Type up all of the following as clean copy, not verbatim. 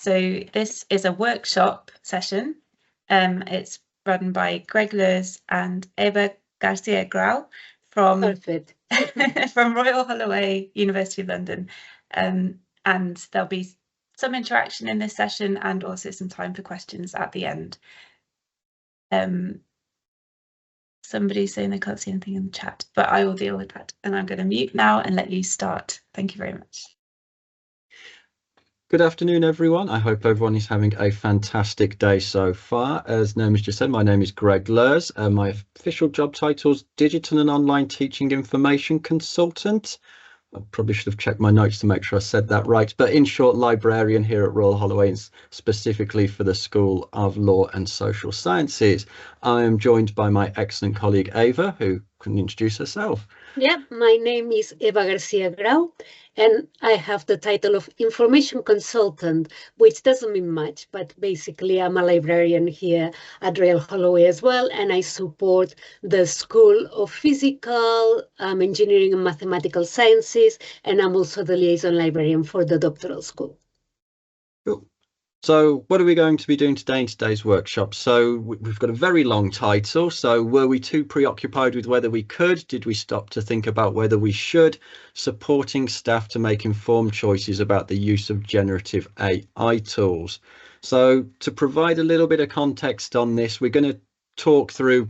So this is a workshop session. It's run by Greg Lurs and Eva Garcia Grau from Perfect. from Royal Holloway, University of London. And there'll be some interaction in this session and also some time for questions at the end. Somebody's saying they can't see anything in the chat, but I will deal with that. And I'm going to mute now and let you start. Thank you very much. Good afternoon, everyone. I hope everyone is having a fantastic day so far. As Naomi's just said, my name is Greg Lurs. My official job title is Digital and Online Teaching Information Consultant. I probably should have checked my notes to make sure I said that right. But in short, librarian here at Royal Holloway, specifically for the School of Law and Social Sciences. I am joined by my excellent colleague, Eva, who can introduce herself. Yeah, my name is Eva Garcia Grau, and I have the title of Information Consultant, which doesn't mean much, but basically I'm a librarian here at Royal Holloway as well, and I support the School of Physical, Engineering and Mathematical Sciences, and I'm also the liaison librarian for the doctoral school. Cool. So what are we going to be doing today in today's workshop? So we've got a very long title. So were we too preoccupied with whether we could? Did we stop to think about whether we should? Supporting staff to make informed choices about the use of generative AI tools. So to provide a little bit of context on this, we're going to talk through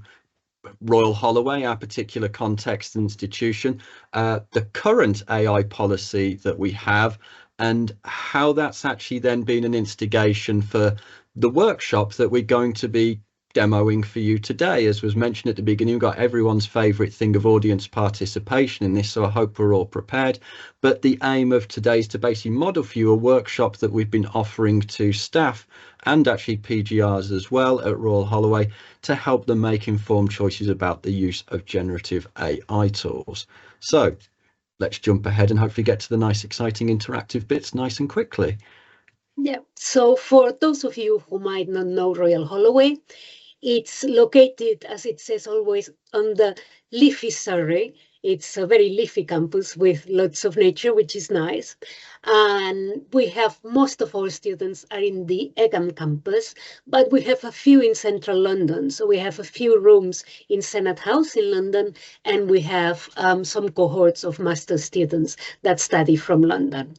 Royal Holloway, our particular context and institution, the current AI policy that we have, and how that's actually then been an instigation for the workshop that we're going to be demoing for you today. As was mentioned at the beginning, we've got everyone's favourite thing of audience participation in this, so I hope we're all prepared. But the aim of today is to basically model for you a workshop that we've been offering to staff and actually PGRs as well at Royal Holloway to help them make informed choices about the use of generative AI tools. So let's jump ahead and hopefully get to the nice, exciting, interactive bits nice and quickly. Yeah, so for those of you who might not know Royal Holloway, it's located, as it says always, on the leafy Surrey. It's a very leafy campus with lots of nature, which is nice. And we have most of our students are in the Egham campus, but we have a few in central London. So we have a few rooms in Senate House in London, and we have some cohorts of master's students that study from London.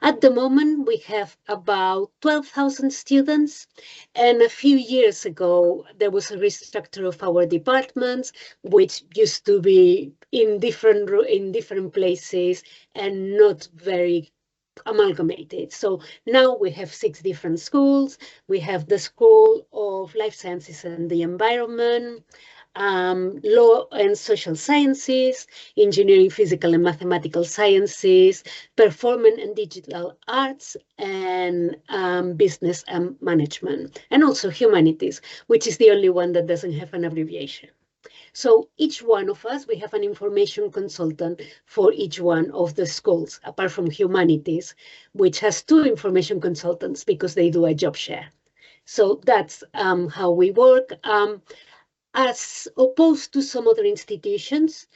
At the moment, we have about 12,000 students, and a few years ago, there was a restructure of our departments, which used to be in different places and not very amalgamated. So now we have 6 different schools. We have the School of Life Sciences and the Environment, Law and Social Sciences, Engineering, Physical and Mathematical Sciences, Performing and Digital Arts, and Business and Management, and also Humanities, which is the only one that doesn't have an abbreviation. So each one of us, we have an information consultant for each one of the schools, apart from Humanities, which has 2 information consultants because they do a job share. So that's how we work. As opposed to some other institutions,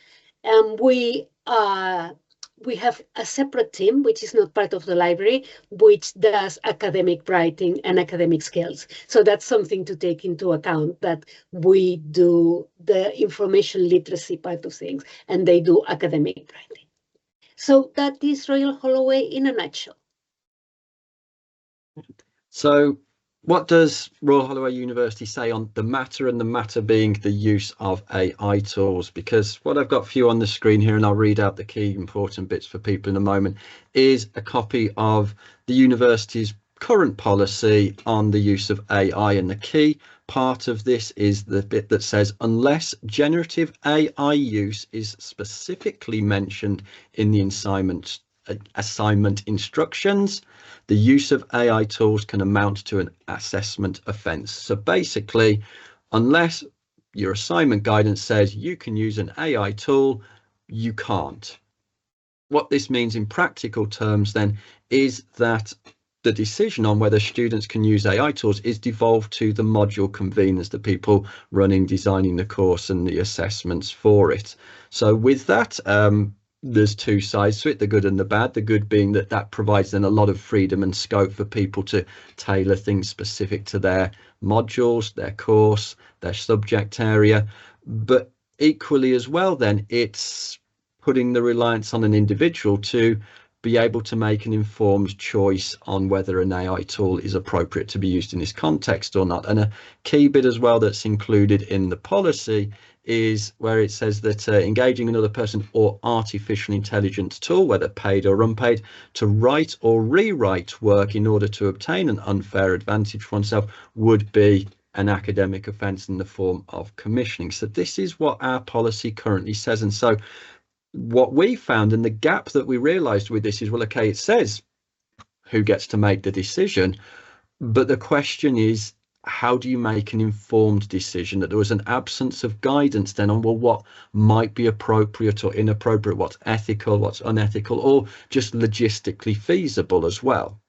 we have a separate team, which is not part of the library, which does academic writing and academic skills. So that's something to take into account, that we do the information literacy part of things, and they do academic writing. So that is Royal Holloway in a nutshell. So what does Royal Holloway University say on the matter, and the matter being the use of AI tools? Because what I've got for you on the screen here, and I'll read out the key important bits for people in a moment, is a copy of the university's current policy on the use of AI. And the key part of this is the bit that says, unless generative AI use is specifically mentioned in the assignment instructions, the use of AI tools can amount to an assessment offence. So basically, unless your assignment guidance says you can use an AI tool, you can't. What this means in practical terms then is that the decision on whether students can use AI tools is devolved to the module conveners, the people running, designing the course and the assessments for it. So with that, there's two sides to it, the good and the bad. The good being that provides then a lot of freedom and scope for people to tailor things specific to their modules, their course, their subject area. But equally as well, then it's putting the reliance on an individual to be able to make an informed choice on whether an AI tool is appropriate to be used in this context or not. And a key bit as well that's included in the policy is where it says that engaging another person or artificial intelligence tool, whether paid or unpaid, to write or rewrite work in order to obtain an unfair advantage for oneself would be an academic offence in the form of commissioning. So this is what our policy currently says. And so what we found, and the gap that we realised with this is, well, okay, it says who gets to make the decision, but the question is, how do you make an informed decision? That there was an absence of guidance then on, well, what might be appropriate or inappropriate, what's ethical, what's unethical, or just logistically feasible as well.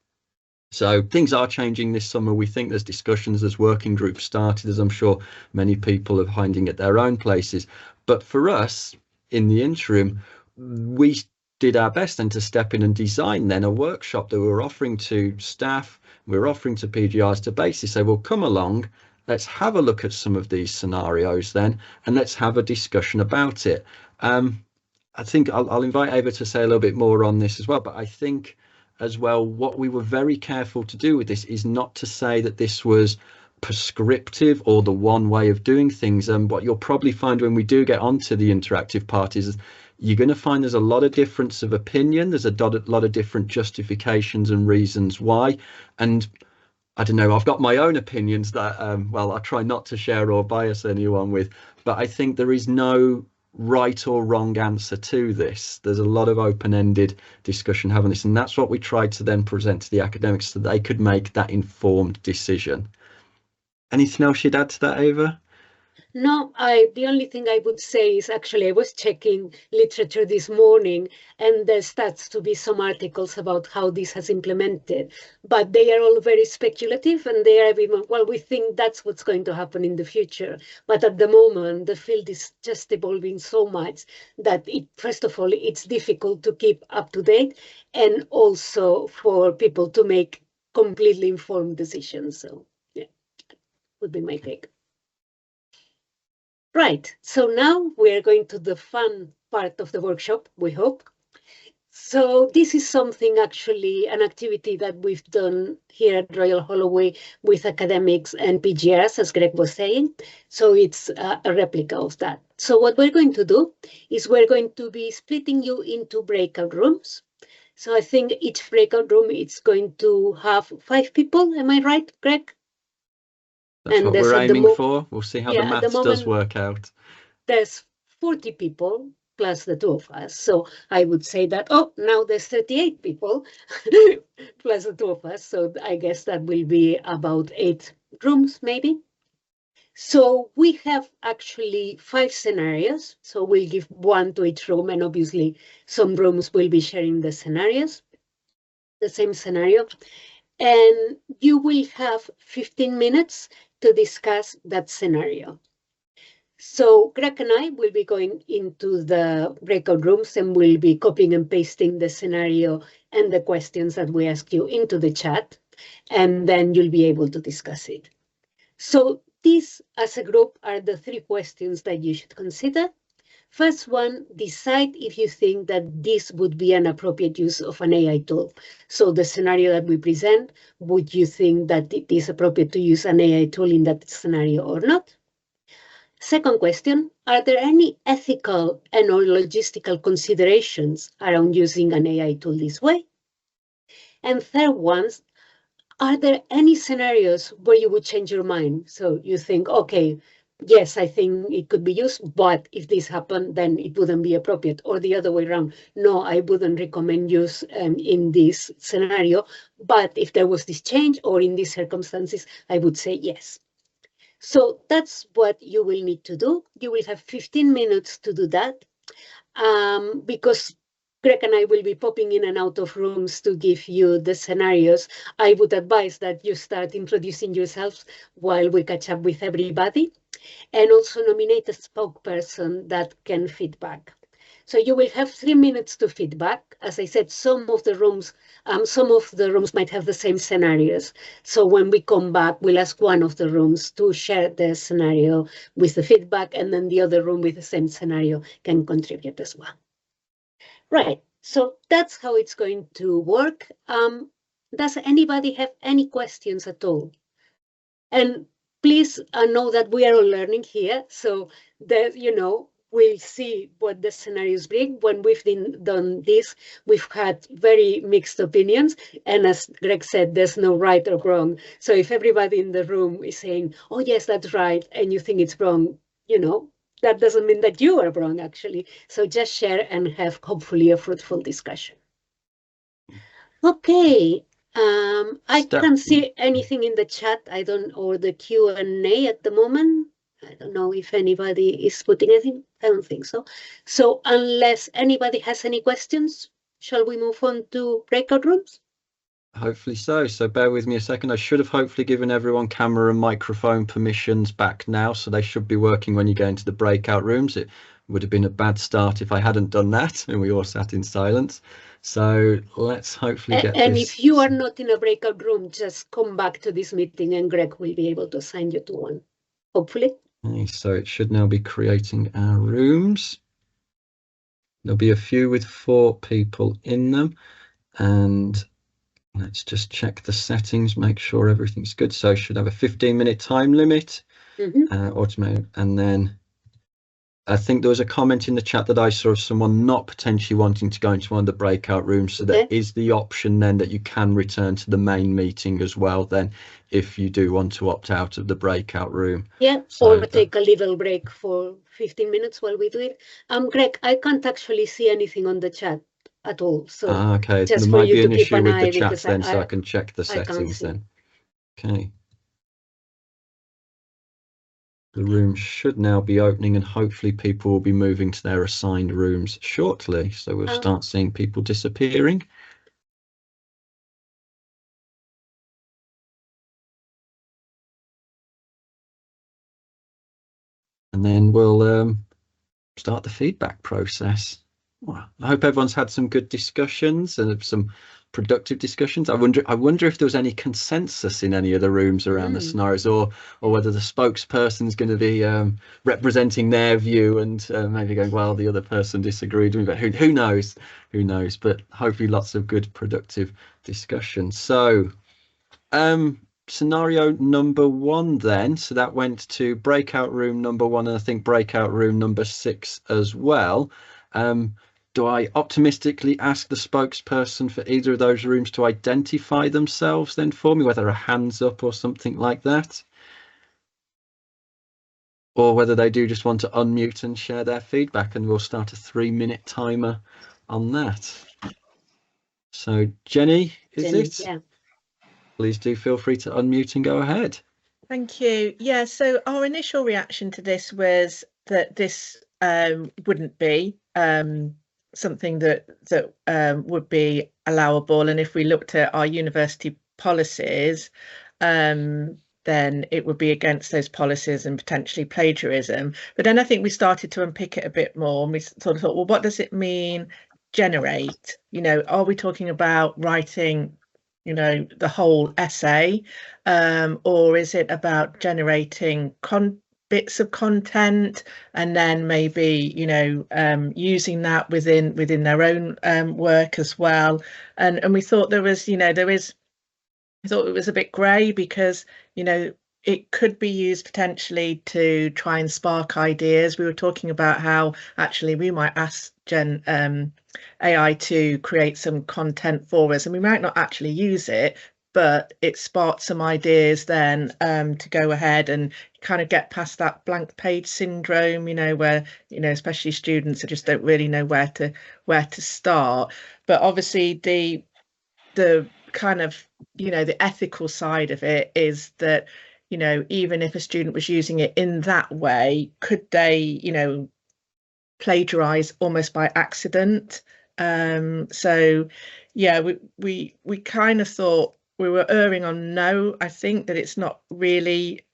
So things are changing this summer. We think there's discussions, there's working groups started, as I'm sure many people are finding at their own places. But for us, in the interim, we did our best then to step in and design then a workshop that we were offering to staff, we were offering to PGRs to basically say, well, come along, let's have a look at some of these scenarios then, and let's have a discussion about it. I think I'll invite Ava to say a little bit more on this as well, but I think as well, what we were very careful to do with this is not to say that this was prescriptive or the one way of doing things. And what you'll probably find when we do get onto the interactive parties is you're going to find there's a lot of difference of opinion. There's a lot of different justifications and reasons why. And I don't know, I've got my own opinions that, well, I try not to share or bias anyone with, but I think there is no right or wrong answer to this. There's a lot of open-ended discussion having this, and that's what we tried to then present to the academics so they could make that informed decision. Anything else you'd add to that, Ava? No, the only thing I would say is actually I was checking literature this morning, and there starts to be some articles about how this has implemented, but they are all very speculative, and they are even, well, we think that's what's going to happen in the future. But at the moment, the field is just evolving so much that first of all, it's difficult to keep up to date, and also for people to make completely informed decisions. So yeah, would be my take. Right, so now we are going to the fun part of the workshop, we hope. So this is something, actually, an activity that we've done here at Royal Holloway with academics and PGRs, as Greg was saying. So it's a replica of that. So what we're going to do is we're going to be splitting you into breakout rooms. So I think each breakout room is going to have 5 people. Am I right, Greg? That's what we're aiming for. We'll see how the maths does work out. There's 40 people plus the 2 of us. So I would say that, oh, now there's 38 people plus the 2 of us. So I guess that will be about 8 rooms, maybe. So we have actually 5 scenarios. So we'll give 1 to each room. And obviously, some rooms will be sharing the scenarios, the same scenario. And you will have 15 minutes to discuss that scenario. So Greg and I will be going into the breakout rooms and we'll be copying and pasting the scenario and the questions that we ask you into the chat, and then you'll be able to discuss it. So these, as a group, are the 3 questions that you should consider. First one, decide if you think that this would be an appropriate use of an AI tool. So the scenario that we present, would you think that it is appropriate to use an AI tool in that scenario or not? Second question, are there any ethical and or logistical considerations around using an AI tool this way? And third ones, are there any scenarios where you would change your mind? So you think, okay, yes, I think it could be used, but if this happened, then it wouldn't be appropriate. Or the other way around, no, I wouldn't recommend use in this scenario, but if there was this change or in these circumstances, I would say yes. So that's what you will need to do. You will have 15 minutes to do that because Greg and I will be popping in and out of rooms to give you the scenarios. I would advise that you start introducing yourselves while we catch up with everybody, and also nominate a spokesperson that can feedback. So you will have 3 minutes to feedback. As I said, some of the rooms might have the same scenarios. So when we come back, we'll ask one of the rooms to share their scenario with the feedback, and then the other room with the same scenario can contribute as well. Right, so that's how it's going to work. Does anybody have any questions at all? And please know that we are all learning here, so that, we'll see what the scenarios bring. When we've done this, we've had very mixed opinions. And as Greg said, there's no right or wrong. So if everybody in the room is saying, oh, yes, that's right, and you think it's wrong, that doesn't mean that you are wrong, actually. So just share and have hopefully a fruitful discussion. Okay. I can't see anything in the chat. Or the Q&A at the moment. I don't know if anybody is putting anything. I don't think so. So unless anybody has any questions, shall we move on to breakout rooms? Hopefully so. So bear with me a second. I should have hopefully given everyone camera and microphone permissions back now, so they should be working when you go into the breakout rooms. It would have been a bad start if I hadn't done that and we all sat in silence. So let's hopefully get and this. If you are not in a breakout room, just come back to this meeting and Greg will be able to assign you to one, hopefully. Okay, so it should now be creating our rooms. There'll be a few with 4 people in them, and let's just check the settings, make sure everything's good. So should have a 15-minute time limit, automate, and then I think there was a comment in the chat that I saw of someone not potentially wanting to go into one of the breakout rooms. So there is the option then that you can return to the main meeting as well, then, if you do want to opt out of the breakout room. Yeah, so or take a little break for 15 minutes while we do it. Greg, I can't actually see anything on the chat at all. So okay, just there might be an issue with the chat then, so I can check the settings then. Okay. The room should now be opening, and hopefully people will be moving to their assigned rooms shortly. So we'll start seeing people disappearing. And then we'll start the feedback process. Well, I hope everyone's had some good discussions and some productive discussions. I wonder if there was any consensus in any of the rooms around the scenarios, or whether the spokesperson's going to be representing their view and maybe going, well, the other person disagreed with me. But who knows? Who knows? But hopefully lots of good productive discussion. So scenario number 1 then, so that went to breakout room number 1, and I think breakout room number 6 as well. Do I optimistically ask the spokesperson for either of those rooms to identify themselves then for me, whether a hands up or something like that? Or whether they do just want to unmute and share their feedback, and we'll start a 3-minute timer on that. So Jenny, it? Yeah. Please do feel free to unmute and go ahead. Thank you. Yeah, so our initial reaction to this was that this wouldn't be something that would be allowable, and if we looked at our university policies, then it would be against those policies and potentially plagiarism. But then I think we started to unpick it a bit more, and we sort of thought, well, what does it mean generate? Are we talking about writing the whole essay, or is it about generating bits of content and then maybe using that within their own work as well? And we thought I thought it was a bit grey, because it could be used potentially to try and spark ideas. We were talking about how actually we might ask AI to create some content for us, and we might not actually use it, but it sparked some ideas then to go ahead and kind of get past that blank page syndrome, where especially students just don't really know where to start. But obviously the kind of the ethical side of it is that even if a student was using it in that way, could they plagiarize almost by accident? So yeah, we kind of thought we were erring on no. I think that it's not really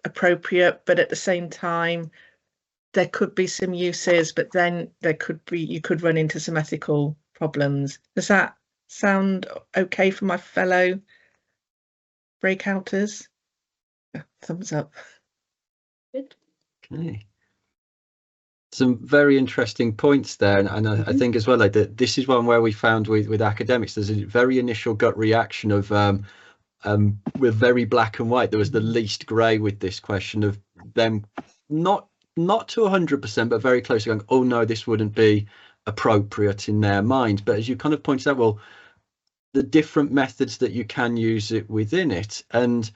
appropriate, but at the same time there could be some uses, but then you could run into some ethical problems. Does that sound okay for my fellow breakouters? Thumbs up. Good. Okay. Some very interesting points there, and I think as well, like that this is one where we found with academics, there's a very initial gut reaction of we're very black and white. There was the least grey with this question of them not to 100%, but very close to going, oh no, this wouldn't be appropriate in their mind. But as you kind of pointed out, well, the different methods that you can use it within it, and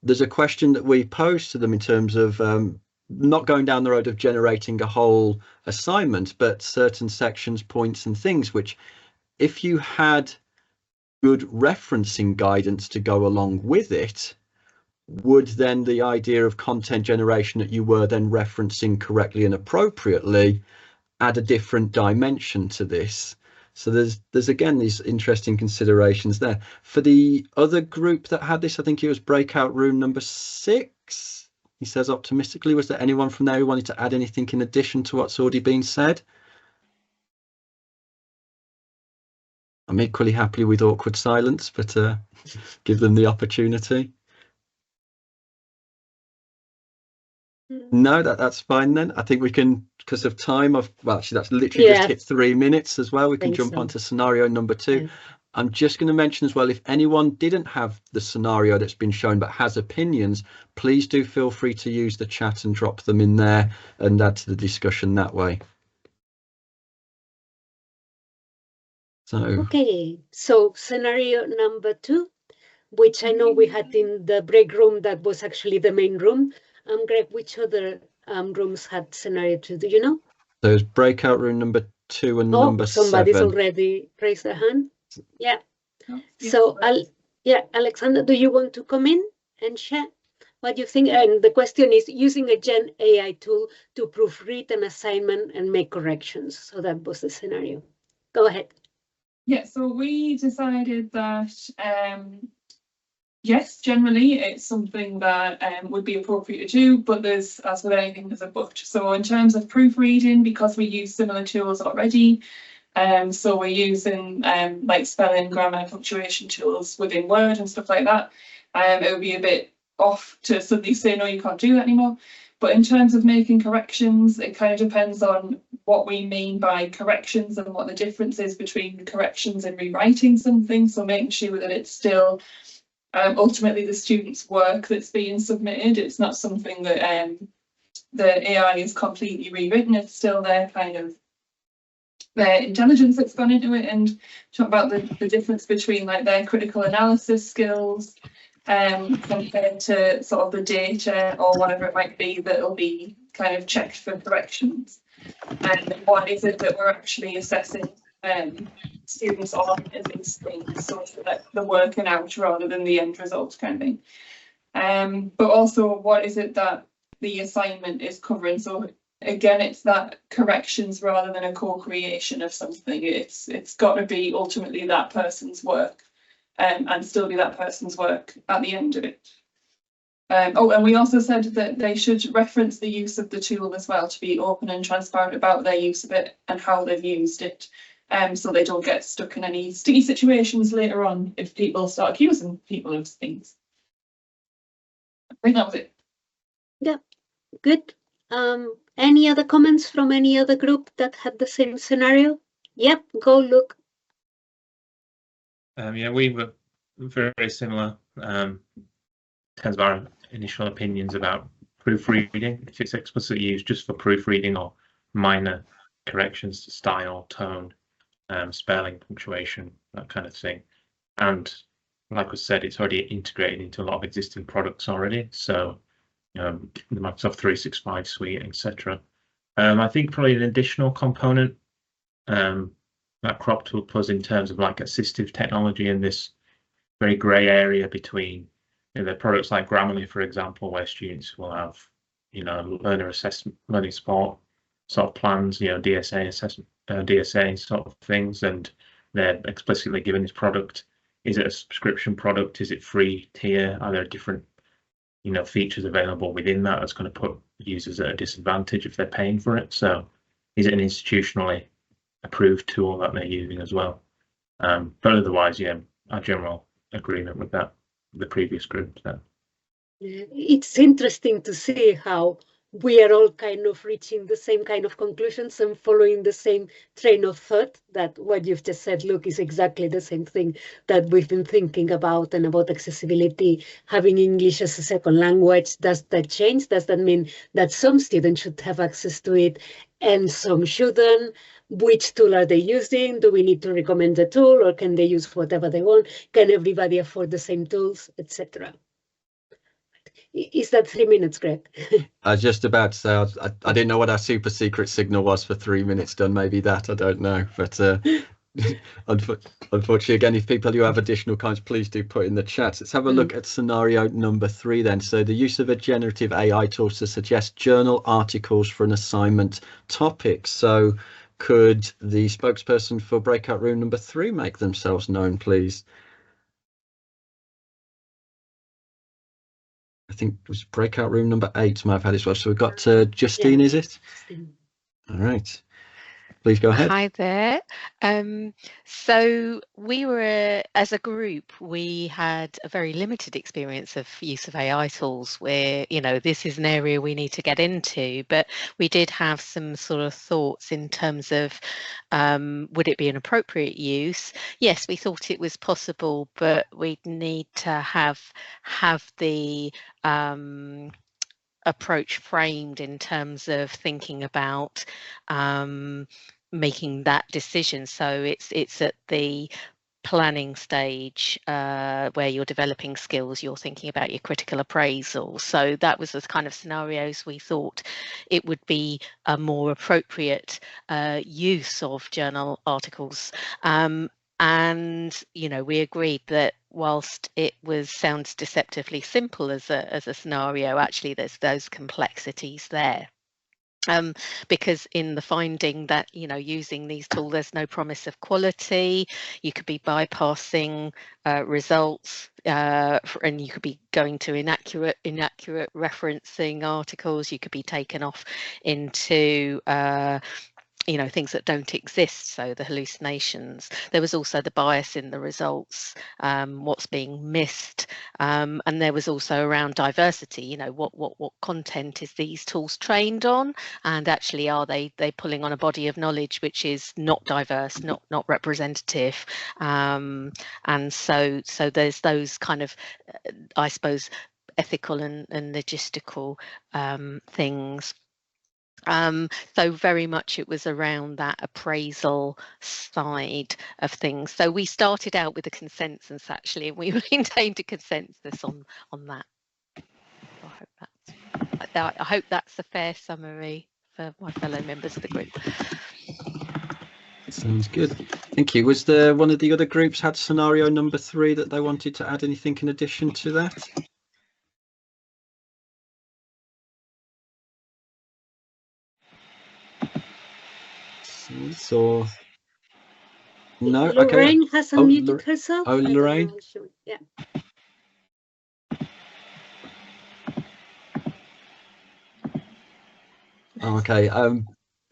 there's a question that we pose to them in terms of not going down the road of generating a whole assignment, but certain sections, points and things which, if you had good referencing guidance to go along with it, would then the idea of content generation that you were then referencing correctly and appropriately add a different dimension to this? So there's again these interesting considerations there. For the other group that had this, I think it was breakout room number 6. He says optimistically, was there anyone from there who wanted to add anything in addition to what's already been said? I'm equally happy with awkward silence, but give them the opportunity. No, that's fine then. I think we can, because of time, well, actually, that's literally just hit 3 minutes as well. We can jump onto scenario number 2. Yeah. I'm just going to mention as well, if anyone didn't have the scenario that's been shown but has opinions, please do feel free to use the chat and drop them in there and add to the discussion that way. So okay, so scenario number 2, which I know we had in the break room, that was actually the main room. Greg, which other rooms had scenario 2? Do you know? There's breakout room number 2 and number 7. Somebody's already raised their hand. Yeah. So, Alexander, do you want to come in and share what you think? And the question is using a Gen AI tool to proofread an assignment and make corrections. So that was the scenario. Go ahead. Yeah, so we decided that, yes, generally it's something that would be appropriate to do, but there's, as with anything, there's a but. So in terms of proofreading, because we use similar tools already, so we're using like spelling, grammar, punctuation tools within Word and stuff like that. It would be a bit off to suddenly say, no, you can't do that anymore. But in terms of making corrections, it kind of depends on what we mean by corrections and what the difference is between corrections and rewriting something. So making sure that it's still ultimately the student's work that's being submitted. It's not something that the AI is completely rewritten. It's still their kind of their intelligence that's gone into it, and talk about the difference between like their critical analysis skills compared to sort of the data or whatever it might be that'll be kind of checked for corrections. And what is it that we're actually assessing students on in these things, so that they're working out rather than the end result kind of thing. But also, what is it that the assignment is covering? So again, it's that corrections rather than a co-creation of something. It's got to be ultimately that person's work, and still be that person's work at the end of it. And we also said that they should reference the use of the tool as well, to be open and transparent about their use of it and how they've used it, so they don't get stuck in any sticky situations later on if people start accusing people of things. I think that was it. Yeah, good. Any other comments from any other group that had the same scenario? Yep, go look. Yeah, we were very similar in terms of our initial opinions about proofreading. If it's explicitly used just for proofreading or minor corrections to style, tone, spelling, punctuation, that kind of thing. And like was said, it's already integrated into a lot of existing products already. So the Microsoft 365 suite, etc. I think probably an additional component that Crop Tool plus in terms of like assistive technology in this very grey area between the products like Grammarly, for example, where students will have learner assessment, learning support sort of plans, DSA assessment, DSA sort of things, and they're explicitly given this product. Is it a subscription product? Is it free tier? Are there different features available within that that's going to put users at a disadvantage if they're paying for it. So is it an institutionally approved tool that they're using as well? But otherwise, yeah, our general agreement with that, the previous group. So. It's interesting to see how we are all kind of reaching the same kind of conclusions and following the same train of thought. That what you've just said, Luke, is exactly the same thing that we've been thinking about, and about accessibility, having English as a second language. Does that change? Does that mean that some students should have access to it and some shouldn't? Which tool are they using? Do we need to recommend the tool, or can they use whatever they want? Can everybody afford the same tools, etc.? Is that 3 minutes, Greg? I was just about to say, I didn't know what our super secret signal was for 3 minutes done. Maybe that, I don't know. But unfortunately, again, if people who have additional comments, please do put in the chat. Let's have a look at scenario number 3 then. So the use of a generative AI tool to suggest journal articles for an assignment topic. So could the spokesperson for breakout room number 3 make themselves known, please? I think it was breakout room number 8 might have had as well. So we've got Justine, is it? All right. Please go ahead. Hi there. So we were, as a group, we had a very limited experience of use of AI tools where, this is an area we need to get into, but we did have some sort of thoughts in terms of, would it be an appropriate use? Yes, we thought it was possible, but we'd need to have the approach framed in terms of thinking about making that decision. So it's at the planning stage where you're developing skills, you're thinking about your critical appraisal. So that was the kind of scenarios we thought it would be a more appropriate use of journal articles. And we agreed that whilst it sounds deceptively simple as a scenario, actually there's those complexities there. Because in the finding that using these tools, there's no promise of quality. You could be bypassing results, and you could be going to inaccurate referencing articles. You could be taken off into things that don't exist, so the hallucinations. There was also the bias in the results, what's being missed, and there was also around diversity. What content is these tools trained on, and actually are they pulling on a body of knowledge which is not diverse, not representative, and so there's those kind of, I suppose, ethical and logistical things. So very much it was around that appraisal side of things. So we started out with a consensus actually, and we maintained a consensus on that. I hope that's a fair summary for my fellow members of the group. Sounds good. Thank you. Was there one of the other groups had scenario number 3 that they wanted to add anything in addition to that? So no. Lorraine okay. has unmuted herself. Oh, Lorraine. Yeah. Okay.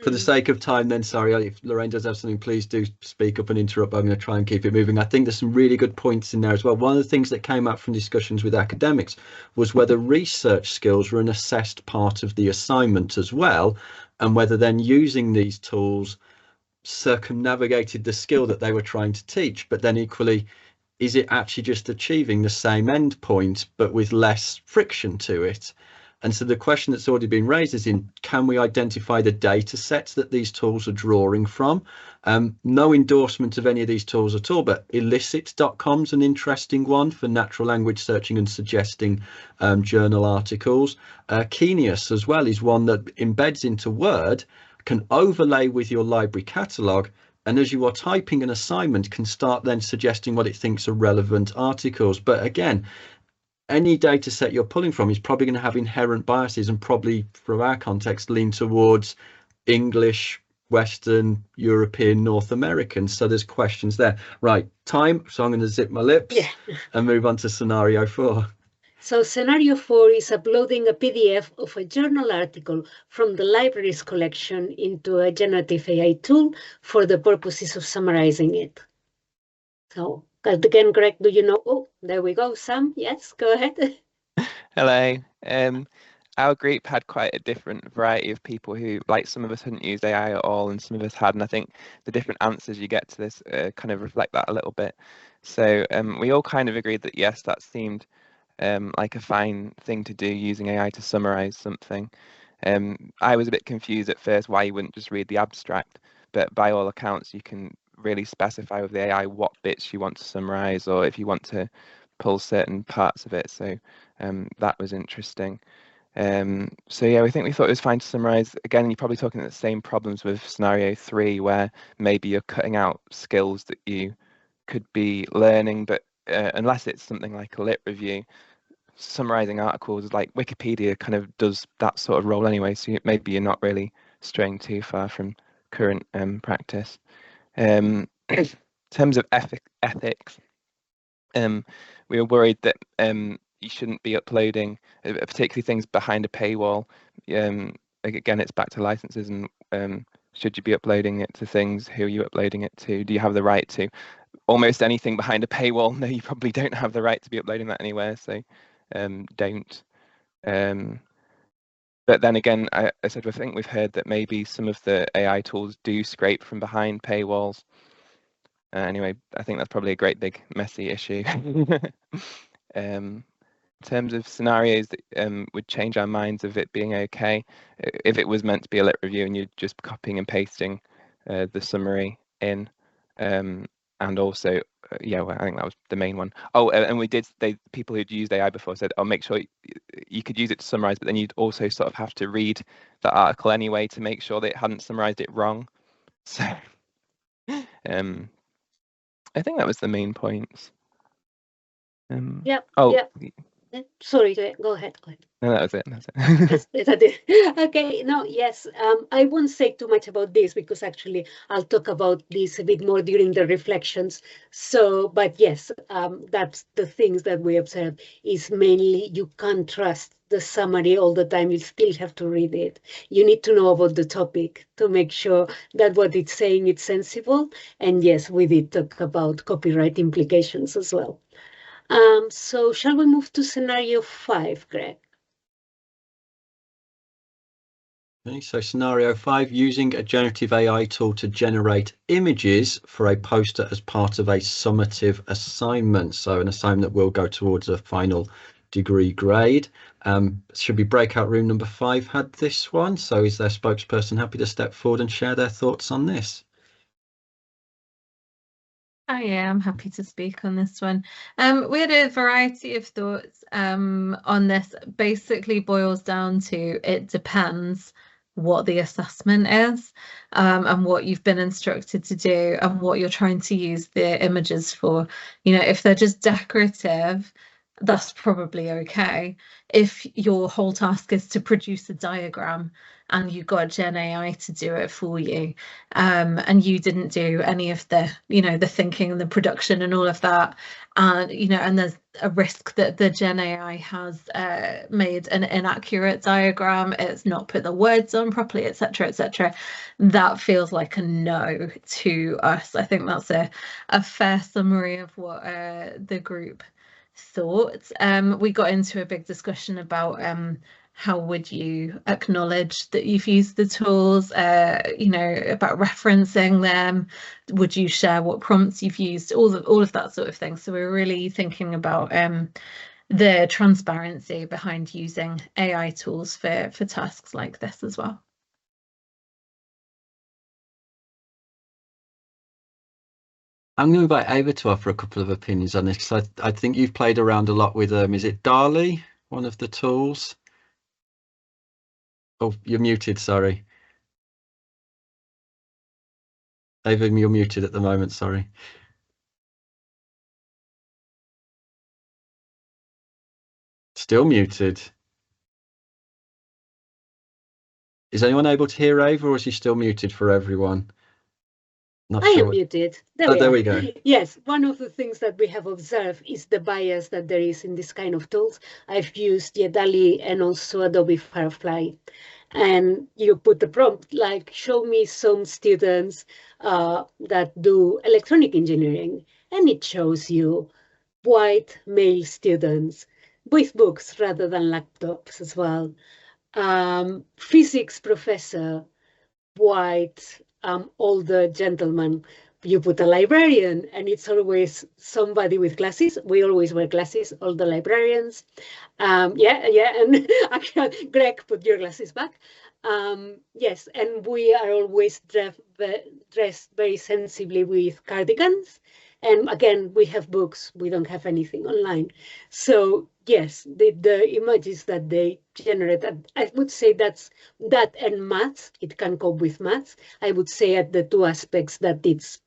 For the sake of time then, sorry, if Lorraine does have something, please do speak up and interrupt. I'm going to try and keep it moving. I think there's some really good points in there as well. One of the things that came up from discussions with academics was whether research skills were an assessed part of the assignment as well, and whether then using these tools circumnavigated the skill that they were trying to teach. But then equally, is it actually just achieving the same end point but with less friction to it? And so the question that's already been raised is, can we identify the data sets that these tools are drawing from? No endorsement of any of these tools at all, but Elicit.com is an interesting one for natural language searching and suggesting journal articles. Kenius as well is one that embeds into Word, can overlay with your library catalogue, and as you are typing an assignment can start then suggesting what it thinks are relevant articles. But again, any data set you're pulling from is probably going to have inherent biases, and probably from our context lean towards English, Western, European, North American. So there's questions there. Right, time. So I'm going to zip my lips and move on to scenario 4. So scenario 4 is uploading a PDF of a journal article from the library's collection into a generative AI tool for the purposes of summarizing it. So again, Greg, do you know? Oh, there we go. Sam, yes, go ahead. Hello. Our group had quite a different variety of people who, like, some of us hadn't used AI at all and some of us had, and I think the different answers you get to this kind of reflect that a little bit. So we all kind of agreed that yes, that seemed like a fine thing to do, using AI to summarize something. I was a bit confused at first why you wouldn't just read the abstract, but by all accounts you can really specify with the AI what bits you want to summarize or if you want to pull certain parts of it. So that was interesting. So yeah, we thought it was fine to summarize. Again, you're probably talking about the same problems with scenario 3, where maybe you're cutting out skills that you could be learning, but unless it's something like a lit review, summarizing articles like Wikipedia kind of does that sort of role anyway, so maybe you're not really straying too far from current practice. In terms of ethics, we were worried that you shouldn't be uploading, particularly things behind a paywall. Again, it's back to licenses, and should you be uploading it to things? Who are you uploading it to? Do you have the right to? Almost anything behind a paywall, no, you probably don't have the right to be uploading that anywhere, so don't. But then again, I said, I think we've heard that maybe some of the AI tools do scrape from behind paywalls. Anyway, I think that's probably a great big messy issue. In terms of scenarios that would change our minds of it being okay, if it was meant to be a lit review and you're just copying and pasting the summary in, and also yeah, well, I think that was the main one. Oh, and we did, people who'd used AI before said, oh, make sure you could use it to summarize, but then you'd also sort of have to read the article anyway to make sure that it hadn't summarized it wrong. So I think that was the main points. Yeah. Oh, yeah. Sorry, go ahead. No, that was it. That's it. Okay, no, yes. I won't say too much about this because actually I'll talk about this a bit more during the reflections. So, but yes, that's the things that we observe is mainly you can't trust the summary all the time. You still have to read it. You need to know about the topic to make sure that what it's saying is sensible. And yes, we did talk about copyright implications as well. So shall we move to scenario 5, Greg? Okay, so scenario 5, using a generative AI tool to generate images for a poster as part of a summative assignment. So an assignment that will go towards a final degree grade. Should be breakout room number 5 had this one. So is their spokesperson happy to step forward and share their thoughts on this? Oh yeah, I'm happy to speak on this one. We had a variety of thoughts on this. Basically boils down to it depends what the assessment is and what you've been instructed to do and what you're trying to use the images for. You know, if they're just decorative, that's probably okay. If your whole task is to produce a diagram and you got Gen AI to do it for you, and you didn't do any of the, you know, the thinking and the production and all of that, and you know, and there's a risk that the Gen AI has made an inaccurate diagram, it's not put the words on properly, etc., etc. That feels like a no to us. I think that's a fair summary of what the group thought. We got into a big discussion about how would you acknowledge that you've used the tools, you know, about referencing them, would you share what prompts you've used, all of that sort of thing. So we're really thinking about the transparency behind using AI tools for tasks like this as well. I'm going to invite Ava to offer a couple of opinions on this because I think you've played around a lot with is it DALL-E, one of the tools? Oh, you're muted, sorry. Ava, you're muted at the moment, sorry. Still muted. Is anyone able to hear Ava, or is she still muted for everyone? Not I sure. am muted. There we go. Yes, one of the things that we have observed is the bias that there is in this kind of tools. I've used DALL-E and also Adobe Firefly. And you put the prompt like, show me some students that do electronic engineering. And it shows you white male students with books rather than laptops as well. Physics professor, white, older gentleman. You put a librarian, and it's always somebody with glasses. We always wear glasses, all the librarians. And Greg, put your glasses back. Yes, and we are always dressed very sensibly with cardigans. And again, we have books. We don't have anything online. So yes, the images that they generate, I would say that's that and maths. It can cope with maths. I would say at the two aspects that it's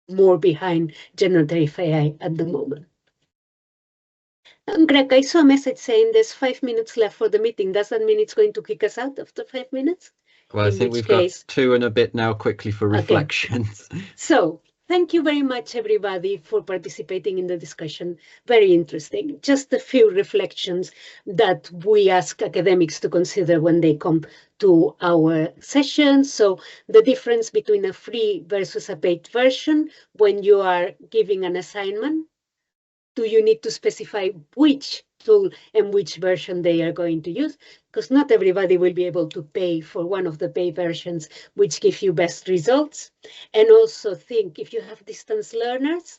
more behind generative AI at the moment. Greg, I saw a message saying there's 5 minutes left for the meeting. Does that mean it's going to kick us out after 5 minutes? Well, I think we've got 2 and a bit now quickly for reflections. Okay. So thank you very much, everybody, for participating in the discussion. Very interesting. Just a few reflections that we ask academics to consider when they come to our session. So the difference between a free versus a paid version when you are giving an assignment. Do you need to specify which tool and which version they are going to use? Because not everybody will be able to pay for one of the paid versions, which give you best results. And also think, if you have distance learners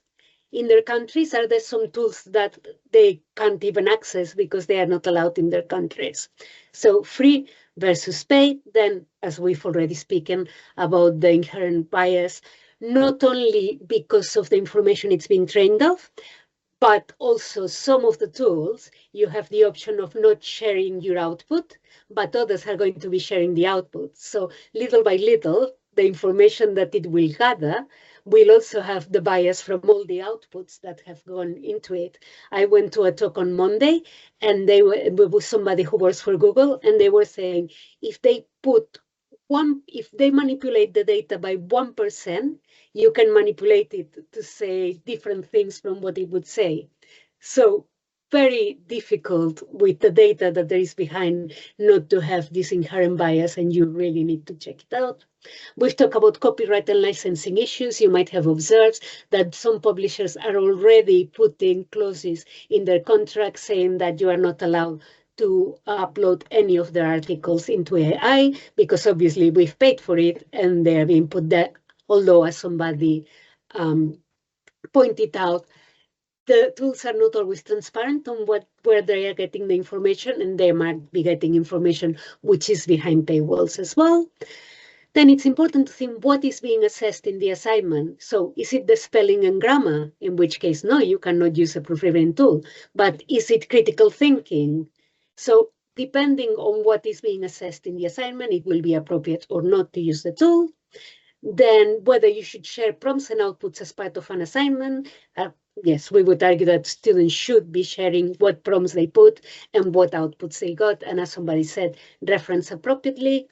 in their countries, are there some tools that they can't even access because they are not allowed in their countries? So free versus paid. Then, as we've already spoken about the inherent bias, not only because of the information it's being trained of, but also some of the tools, you have the option of not sharing your output, but others are going to be sharing the output. So little by little, the information that it will gather will also have the bias from all the outputs that have gone into it. I went to a talk on Monday, and they were with somebody who works for Google, and they were saying if they manipulate the data by 1%, you can manipulate it to say different things from what it would say. So very difficult with the data that there is behind not to have this inherent bias, and you really need to check it out. We've talked about copyright and licensing issues. You might have observed that some publishers are already putting clauses in their contracts saying that you are not allowed to upload any of their articles into AI, because obviously we've paid for it and they are being put there. Although, as somebody pointed out, the tools are not always transparent on where they are getting the information, and they might be getting information which is behind paywalls as well. Then it's important to think what is being assessed in the assignment. So is it the spelling and grammar? In which case, no, you cannot use a proofreading tool. But is it critical thinking? So depending on what is being assessed in the assignment, it will be appropriate or not to use the tool. Then whether you should share prompts and outputs as part of an assignment. Yes, we would argue that students should be sharing what prompts they put and what outputs they got. And as somebody said, reference appropriately.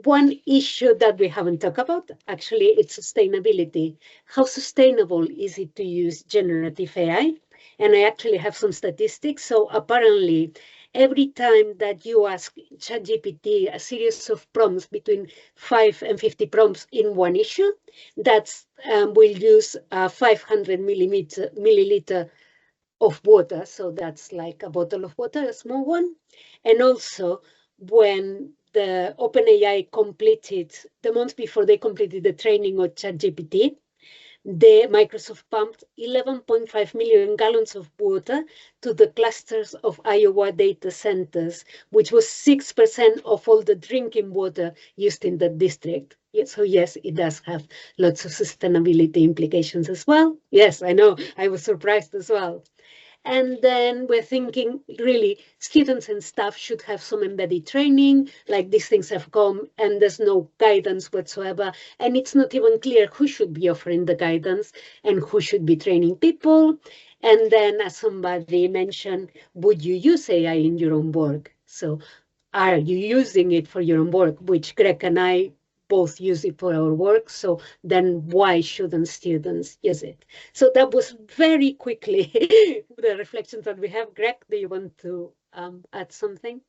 One issue that we haven't talked about, actually, it's sustainability. How sustainable is it to use generative AI? And I actually have some statistics. So apparently, every time that you ask ChatGPT a series of prompts between 5 and 50 prompts in one issue, that's will use 500 milliliter of water. So that's like a bottle of water, a small one. And also, when the OpenAI completed, the month before they completed the training of ChatGPT, Microsoft pumped 11.5 million gallons of water to the clusters of Iowa data centers, which was 6% of all the drinking water used in the district. So yes, it does have lots of sustainability implications as well. Yes, I know, I was surprised as well. And then we're thinking, really, students and staff should have some embedded training, like these things have come and there's no guidance whatsoever. And it's not even clear who should be offering the guidance and who should be training people. And then, as somebody mentioned, would you use AI in your own work? So are you using it for your own work, which Greg and I both use it for our work, so then why shouldn't students use it? So that was very quickly the reflections that we have. Greg, do you want to add something?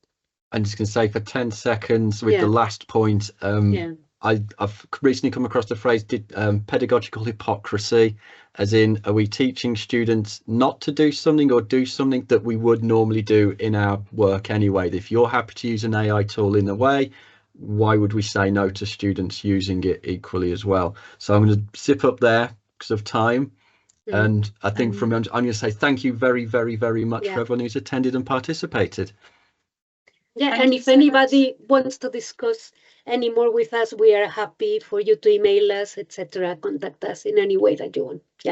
I'm just going to say for 10 seconds with the last point, I've recently come across the phrase pedagogical hypocrisy, as in, are we teaching students not to do something or do something that we would normally do in our work anyway? If you're happy to use an AI tool in a way, why would we say no to students using it equally as well? So I'm going to zip up there because of time. And I think I'm going to say thank you very, very, very much for everyone who's attended and participated. Yeah, and if anybody wants to discuss any more with us, we are happy for you to email us, etc. Contact us in any way that you want. Yeah.